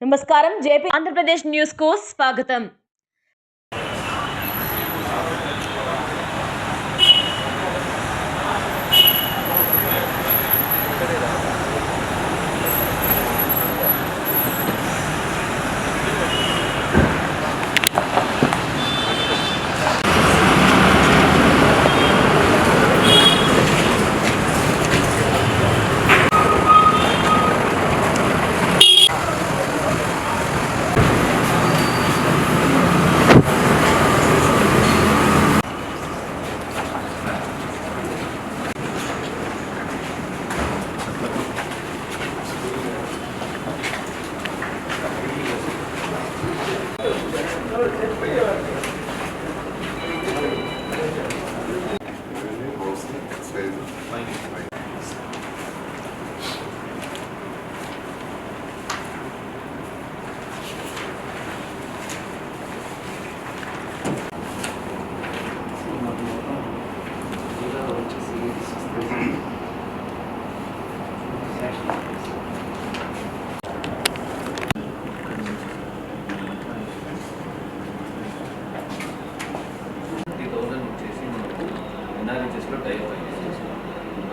నమస్కారం JP Andhra Pradesh news కు స్వాగతం.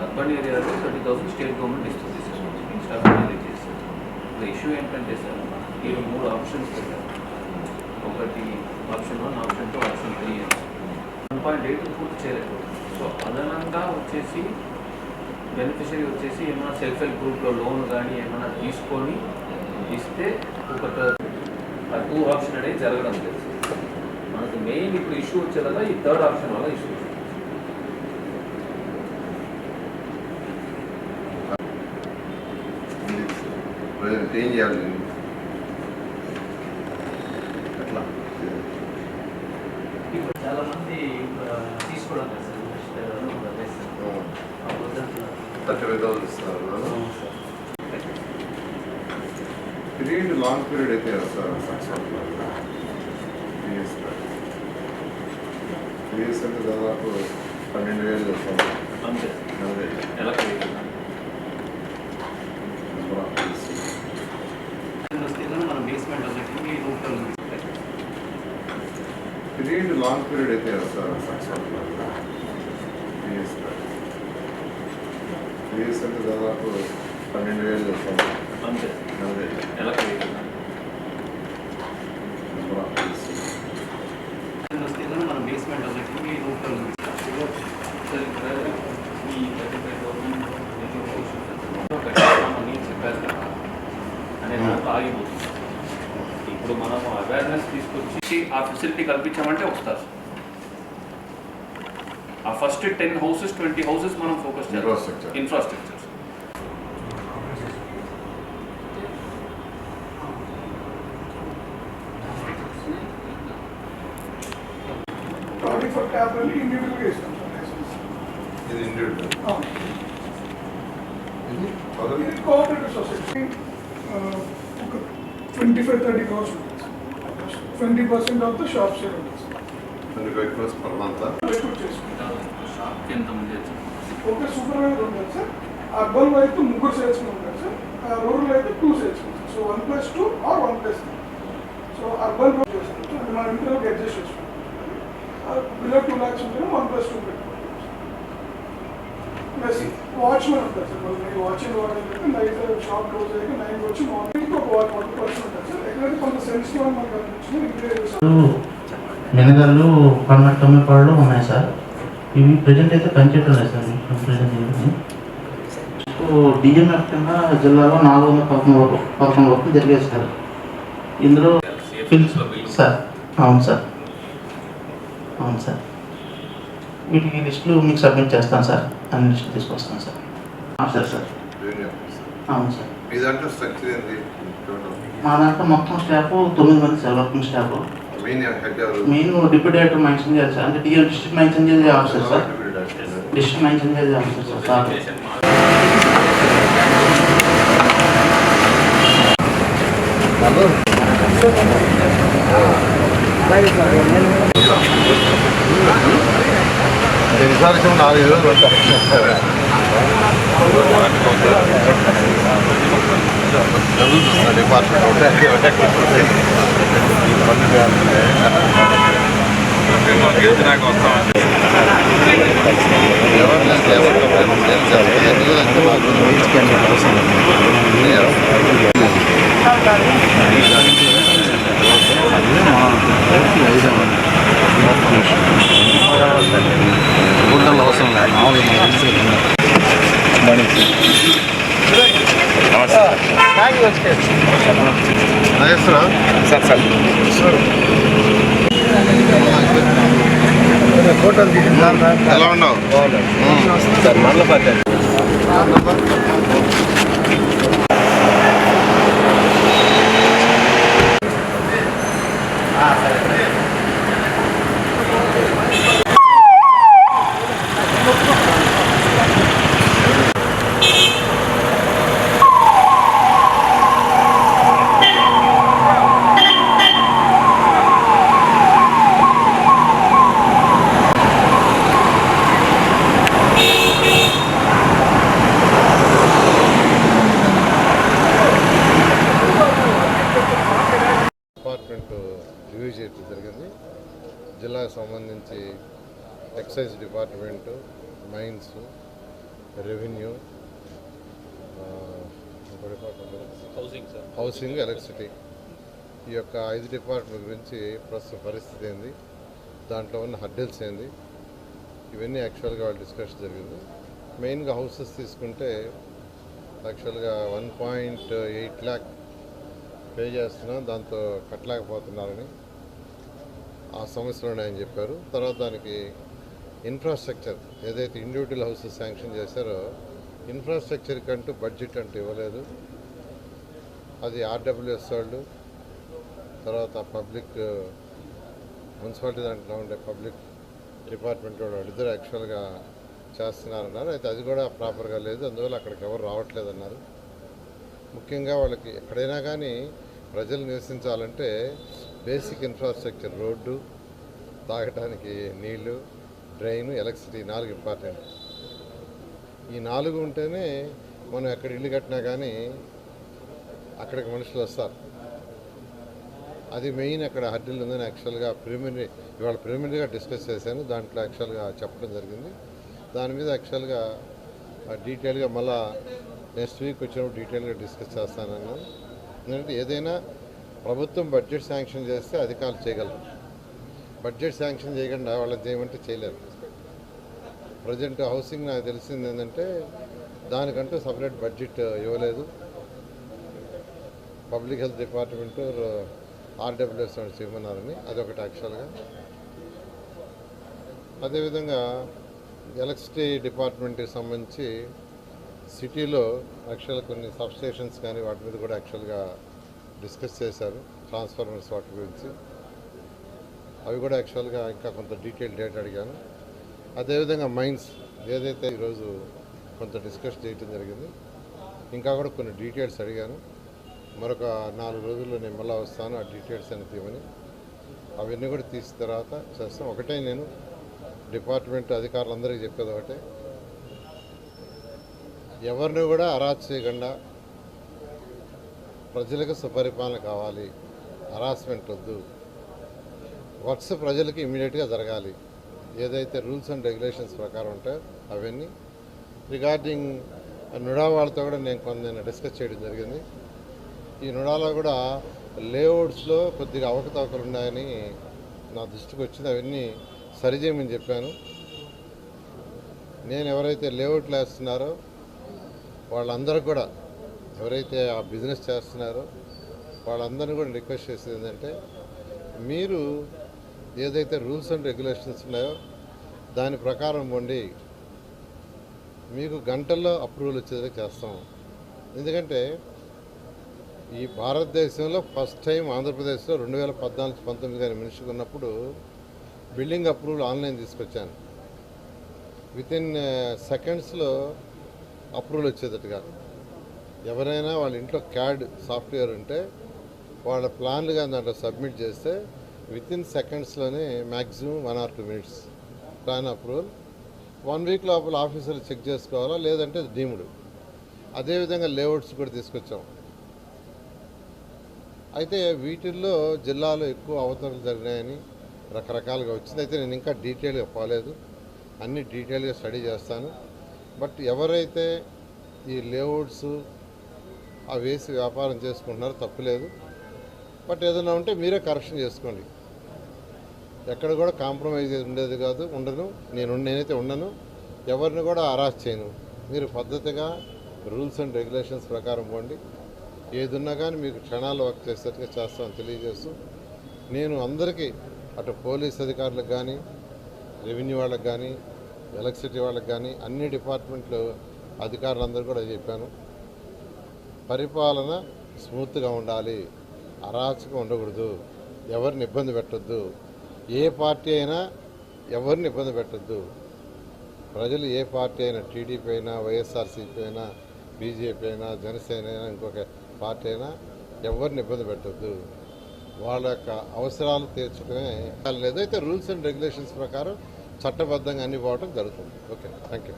अर्बन एरिया 30,000 स्टेट गवर्नमेंट इస్తుంది సార్. ఇష్యూ ఏంటంటే సార్ ఈ మూడు ఆప్షన్స్ పెట్టారు. ఒకటి ఆప్షన్ 1, ఆప్షన్ 2, ఆప్షన్ 3 1.8 పూర్తి చేయలేకపోతుంది. సో అదనంగా వచ్చేసి బెనిఫిషరీ వచ్చేసి ఏమైనా సెల్ఫ్ హెల్ప్ గ్రూప్లో లోన్ కానీ ఏమైనా తీసుకొని ఇస్తే ఒక 2 ఆప్షన్ అనేది జరగడం లేదు. మనకు మెయిన్ ఇప్పుడు ఇష్యూ వచ్చేదల్లా ఈ థర్డ్ ఆప్షన్ వల్ల ఇష్యూ. ఏం చేయాలి అట్లా ఇప్పుడు చాలా మంది తీసుకోవడం లేదు సార్. 35,000 ఇస్తున్నారు. పీరియడ్ లాంగ్ పీరియడ్ అయితే సార్ 3 years అంటే దాదాపు 12,000 వస్తుంది. అంతే ఎలా మనం బేస్మెంట్ పీరియడ్ లాంగ్ పీరియడ్ అయితే సార్ 3 years అంటే దాదాపు 12,000 వస్తుంది. అంతే ఎలా మనం బేస్మెంట్ అనేది ఆగిపోతుంది. ఇప్పుడు మనం అవేర్నెస్ తీసుకొచ్చి ఆ ఫెసిలిటీ కల్పించామంటే వస్తారు. ఆ ఫస్ట్ 10 houses 20 houses మనం ఫోకస్ చేయాలి. Infrastructure for capital individual case. ఇది ఇండివిజువల్ కోఆపరేటివ్ సొసైటీ 25-30 crores ఉంటుంది. 20% ఆఫ్ ద షాప్ షేర్ ఉంటుంది. 25 crores per month. రిక్రూట్ చేసుకుంటాం. షాప్కి ఎంతమంది ఒక సూపర్వైజర్ ఉంటారు సార్. అర్బన్ అయితే 3 సేల్స్మెన్ ఉంటారు సార్. రూరల్ అయితే 2 salesmen. So 1+2 or 1+3. So urban చేస్తాం. మన ఇంటర్వ్యూకి అడ్జస్ట్ చేసుకుంటాం. బిలో 2 lakhs ఉంటే 1+2 పెట్టుకుంటాం. ప్లస్ వాచ్మెన్ ఉంటారు సార్. మీరు వాచింగ్ వాడాలంటే నైట్ షాప్ క్లోజ్ అయ్యాక 9 వచ్చి మార్నింగ్ ఒక 1% ఉంటుంది సార్. ఎక్కడైతే కొంత సెన్సిటివ్ అని మనకు అనిపించింది మినగళ్ళు పళ్ళు ఉన్నాయి సార్. ఇవి ప్రజెంట్ అయితే పనిచేయడం లేదు సార్. ప్రజెంట్ డిఎంఎఫ్ కింద జిల్లాలో 411 వరకు జరిగేది సార్. ఇందులో సార్ అవును సార్ వీటికి లిస్టులు మీకు సబ్మిట్ చేస్తాను సార్. అన్ని లిస్టులు తీసుకొస్తాను సార్. సార్ అవును సార్. మీ దాంట్లో స్ట్రక్చర్ ఏంటి? మా దాంట్లో మొత్తం స్టాఫ్ 9 మంది sir. Working staff. Main deputy director mention చేయాలి సార్. అంటే డిస్ట్రిక్ట్ మెన్షన్ చేసే ఆఫీసర్ సార్. డిస్ట్రిక్ట్ మెన్షన్ చేసే ఆఫీసర్ సార్. నిజానికి 4 రోజులు చదువు డిపార్ట్మెంట్ గుంటలు అవసరం నాగేశ్వరరావు ఎలా ఉన్నావు సార్ మండలపాటి డిపార్ట్మెంట్ రివ్యూ చేయడం జరిగింది. జిల్లాకు సంబంధించి excise department, mines, revenue, housing, electricity, ఈ యొక్క 5 డిపార్ట్మెంట్ గురించి ప్రస్తుత పరిస్థితి ఏంది, దాంట్లో ఉన్న హర్డిల్స్ ఏంది, ఇవన్నీ యాక్చువల్గా వాళ్ళు డిస్కషన్ జరిగింది. మెయిన్గా హౌసెస్ తీసుకుంటే యాక్చువల్గా 1.8 lakh పే చేస్తున్నాం, దాంతో కట్టలేకపోతున్నారని ఆ సమస్యలు ఉన్నాయని చెప్పారు. తర్వాత దానికి ఇన్ఫ్రాస్ట్రక్చర్ ఏదైతే ఇండివిజువల్ హౌసెస్ శాంక్షన్ చేశారో ఇన్ఫ్రాస్ట్రక్చర్ కంటూ బడ్జెట్ అంటూ ఇవ్వలేదు. అది ఆర్డబ్ల్యూఎస్ వాళ్ళు, తర్వాత పబ్లిక్ మున్సిపాలిటీ దాంట్లో ఉండే పబ్లిక్ డిపార్ట్మెంట్ వాళ్ళిద్దరు యాక్చువల్గా చేస్తున్నారన్నారు. అయితే అది కూడా ప్రాపర్గా లేదు, అందువల్ల అక్కడికి ఎవరు రావట్లేదన్నారు. ముఖ్యంగా వాళ్ళకి ఎక్కడైనా కానీ ప్రజలు నివసించాలంటే బేసిక్ ఇన్ఫ్రాస్ట్రక్చర్, రోడ్డు, తాగటానికి నీళ్లు, డ్రైను, ఎలక్ట్రిసిటీ 4 ఇంపార్టెంట్. ఈ 4 ఉంటేనే మనం ఎక్కడ ఇల్లు కట్టినా కానీ అక్కడికి మనుషులు వస్తారు. అది మెయిన్ అక్కడ హర్డిల్ ఉందని యాక్చువల్గా ఇవాళ ప్రిలిమినరీగా డిస్కస్ చేశాను. దాంట్లో యాక్చువల్గా చెప్పడం జరిగింది. దాని మీద యాక్చువల్గా డీటెయిల్గా మళ్ళా నెక్స్ట్ వీక్ వచ్చినప్పుడు డీటెయిల్గా డిస్కస్ చేస్తానన్నాను. ఎందుకంటే ఏదైనా ప్రభుత్వం బడ్జెట్ శాంక్షన్ చేస్తే అధికారులు చేయగలరు, బడ్జెట్ శాంక్షన్ చేయకుండా వాళ్ళని చేయమంటే చేయలేరు. ప్రజెంట్ హౌసింగ్ నాకు తెలిసింది ఏంటంటే దానికంటూ సపరేట్ బడ్జెట్ ఇవ్వలేదు. పబ్లిక్ హెల్త్ డిపార్ట్మెంటు ఆర్డబ్ల్యూఎస్ చేయమన్నారని అదొకటి యాక్చువల్గా. అదేవిధంగా ఎలక్ట్రిసిటీ డిపార్ట్మెంట్కి సంబంధించి సిటీలో యాక్చువల్గా కొన్ని సబ్స్టేషన్స్ కానీ వాటి మీద కూడా యాక్చువల్గా డిస్కస్ చేశారు, ట్రాన్స్ఫార్మర్స్ వాటి గురించి. అవి కూడా యాక్చువల్గా ఇంకా కొంత డీటెయిల్ డేటా అడిగాను. అదేవిధంగా మైన్స్ ఏదైతే ఈరోజు కొంత డిస్కస్ చేయడం జరిగింది, ఇంకా కూడా కొన్ని డీటెయిల్స్ అడిగాను. మరొక 4 రోజుల్లో నేను మళ్ళీ వస్తాను, ఆ డీటెయిల్స్ అని తీయమని. అవన్నీ కూడా తీసిన తర్వాత చేస్తాం. ఒకటే నేను డిపార్ట్మెంట్ అధికారులందరికీ చెప్పేది ఒకటే, ఎవరిని కూడా అరాచ్ చేయకుండా ప్రజలకు సుపరిపాలన కావాలి, హరాస్మెంట్ వద్దు, వర్క్స్ ప్రజలకి ఇమ్మీడియట్గా జరగాలి. ఏదైతే రూల్స్ అండ్ రెగ్యులేషన్స్ ప్రకారం ఉంటాయో అవన్నీ. రిగార్డింగ్ నుడా వాళ్ళతో కూడా నేను డిస్కస్ చేయడం జరిగింది. ఈ నుడాలో కూడా లేఅవుట్స్లో కొద్దిగా అవకతవకలు ఉన్నాయని నా దృష్టికి వచ్చింది. అవన్నీ సరిచేయమని చెప్పాను. నేను ఎవరైతే లేఅవుట్లు వేస్తున్నారో వాళ్ళందరూ కూడా, ఎవరైతే ఆ బిజినెస్ చేస్తున్నారో వాళ్ళందరినీ కూడా రిక్వెస్ట్ చేసేది ఏంటంటే, మీరు ఏదైతే రూల్స్ అండ్ రెగ్యులేషన్స్ ఉన్నాయో దాని ప్రకారం ఉండి మీకు గంటల్లో అప్రూవల్ వచ్చేది చేస్తాం. ఎందుకంటే ఈ భారతదేశంలో ఫస్ట్ టైం ఆంధ్రప్రదేశ్లో 2014-19 కానీ మినిస్టర్ ఉన్నప్పుడు బిల్డింగ్ అప్రూవల్ ఆన్లైన్ తీసుకొచ్చాను. వితిన్ సెకండ్స్లో అప్రూవల్ వచ్చేటట్టుగా. ఎవరైనా వాళ్ళ ఇంట్లో క్యాడ్ సాఫ్ట్వేర్ ఉంటే వాళ్ళ ప్లాన్లుగా దాంట్లో సబ్మిట్ చేస్తే వితిన్ సెకండ్స్లోనే maximum 1 or 2 minutes plan approval. 1 week లోపల ఆఫీసర్లు చెక్ చేసుకోవాలా, లేదంటే డీమ్డ్. అదేవిధంగా లేఅవుట్స్ కూడా తీసుకొచ్చాం. అయితే వీటిల్లో జిల్లాలో ఎక్కువ అవతరణలు జరిగినాయని రకరకాలుగా వచ్చింది. అయితే నేను ఇంకా డీటెయిల్గా పోలేదు, అన్ని డీటెయిల్గా స్టడీ చేస్తాను. బట్ ఎవరైతే ఈ లేఅవుట్స్ అవి వేసి వ్యాపారం చేసుకుంటున్నారో తప్పులేదు. బట్ ఏదైనా ఉంటే మీరే కరెక్షన్ చేసుకోండి. ఎక్కడ కూడా కాంప్రమైజ్ ఉండేది కాదు, నేనైతే ఉండను, ఎవరిని కూడా అరెస్ట్ చేయను. మీరు పద్ధతిగా రూల్స్ అండ్ రెగ్యులేషన్స్ ప్రకారం పోండి. ఏదున్నా కానీ మీకు క్షణాలు వర్క్ చేసేట్టుగా చేస్తామని తెలియజేస్తూ, నేను అందరికీ అటు పోలీస్ అధికారులకు కానీ, రెవెన్యూ వాళ్ళకి కానీ, ఎలక్ట్రిసిటీ వాళ్ళకి కానీ, అన్ని డిపార్ట్మెంట్లు అధికారులందరూ కూడా చెప్పాను, పరిపాలన స్మూత్గా ఉండాలి, అరాచకం ఉండకూడదు, ఎవరిని ఇబ్బంది పెట్టద్దు, ఏ పార్టీ అయినా ఎవరిని ఇబ్బంది పెట్టద్దు. ప్రజలు ఏ పార్టీ అయినా, టీడీపీ అయినా, వైఎస్ఆర్సీపీ అయినా, బీజేపీ అయినా, జనసేన అయినా, ఇంకొక పార్టీ అయినా ఎవరిని ఇబ్బంది పెట్టద్దు. వాళ్ళ యొక్క అవసరాలు తీర్చుకునే లేదు. అయితే రూల్స్ అండ్ రెగ్యులేషన్స్ ప్రకారం చట్టబద్ధంగా అన్ని పోవడం జరుగుతుంది. Okay, thank you.